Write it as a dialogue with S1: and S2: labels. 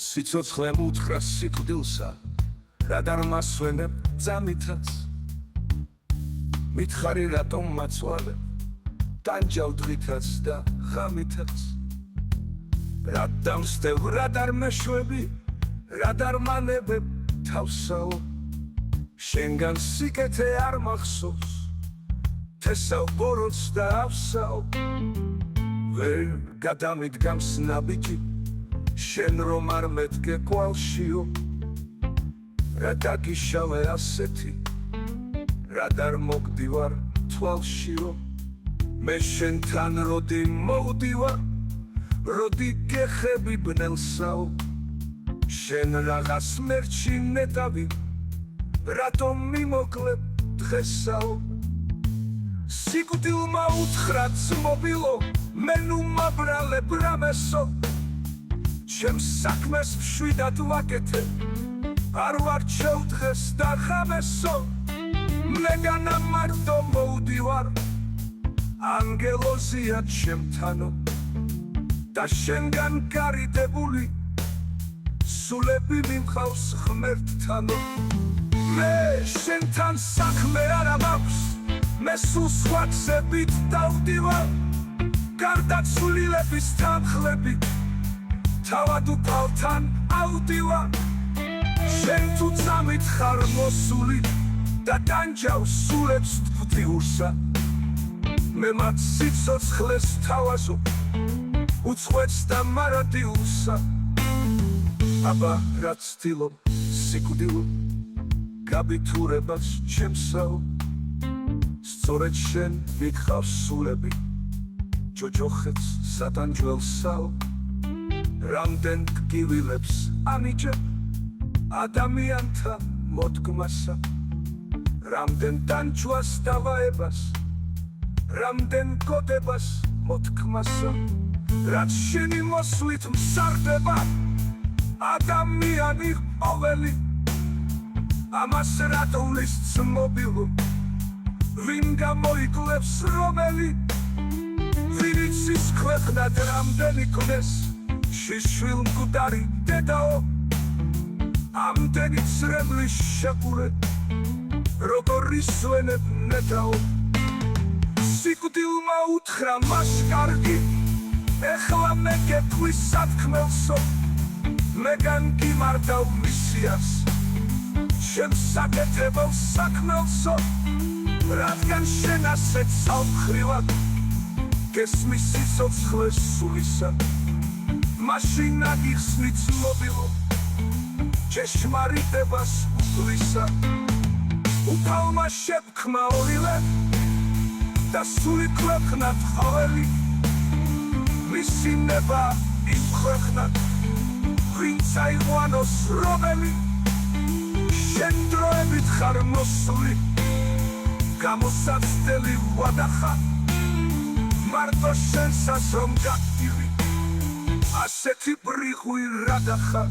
S1: სიცოცხლე უთხრა სიკვდილსა, რა დამასვენებ ძამითაც. მითხარი რატომ მაცვალებ, ტანჯავ დღითაც და ღამითაც. რა დამსდევ, რა დამეშვები, რა დამანებებ თავსაო. შენგან სიკეთე არ მახსოვს, თესავ ბოროტს და ავსაო. ვერ გადამიდგამს ნაბიჯი, შენ რომ არ მედგე კვალშიო. რა დაგიშავე ასეთი, რა დარ მოგდივარ თვალშიო. მე შენთან როდი მოვდივარ, როდი გეხები ბნელსაო. შენ რაღაც მერჩი ნეტავი, რატომ მიმოკლებ დღესაო. სიკვდილმა უთხრა ძმობილო, მე ნუ მაბრალებ რამესო. ჩემს საქმეს მშვიდად ვაკეთებ, არ ვარჩევ დღეს და ღამესო. მეგანა მარტო მოვდივარ, ანგელოზია ჩემთანო. და შენგან გარიდებული, სულები მიმყავს ღმერთთანო. მე შენთან საქმე არა მაქვს, მე სულ სხვა გზებით დავდივარ. გარდაცვლილების თანხლებით, თავად უფალთან ავდივარ. შენ თუ ძამით ხარ მოსული და ტანჯავ სულებს ვდიურსა. მე მათ სიცოცხლეს თავაზობ, უცხოეთს და მარადიულსა. აბა რა ცდილობ სიკვდილო, გაბითურებას ჩემსაო. სწორედ შენ მიგყავს სულები, ჯოჯოხეთს სატანჯველსაო. რამდენ ტკივილებს ანიჭებ ადამიანთა მოდგმასა. რამდენ ტანჯვას დავაებას, რამდენ გოდებას მოთქმასა. რაც შენი მოსვლით მსარდება ადამიანი ყოველი. ამას რატოვის ძმობილო, ვინ გამოიკლებს რომელი. ვინიცის ქვეყნად რამდენი ქონეს, შიშვილ მკვდარი დედაო. ამდენი წრემლის შეყურე, როგორ ისვენებ ნეტაო. სიკვდილმა უთხრა მას კარგი, ეხლა მე გეფხვის სათქმელსო. მეგან გიმარდავ მისიას, ჩემს საკეთებელ საქმელსო. რადგან შენ ასე ცალმხრივად გესმის სიცოცხლეს სულისა, მაშინ აგიხსნი ძმობილო, ჭეშმარიტებას უთვლისა. უფალმა შევქმნა ორივე და სული ქვეყნად ყოველი. მისი ნება იმქვეყნად, ვინც აიყვანოს რომელი. შენ დროებით ხარ მოსული, გამოსაცდელი ვადახა. მარტო შენსას რომ გაგდივი, ასეთი ბრიყვი რა დახა.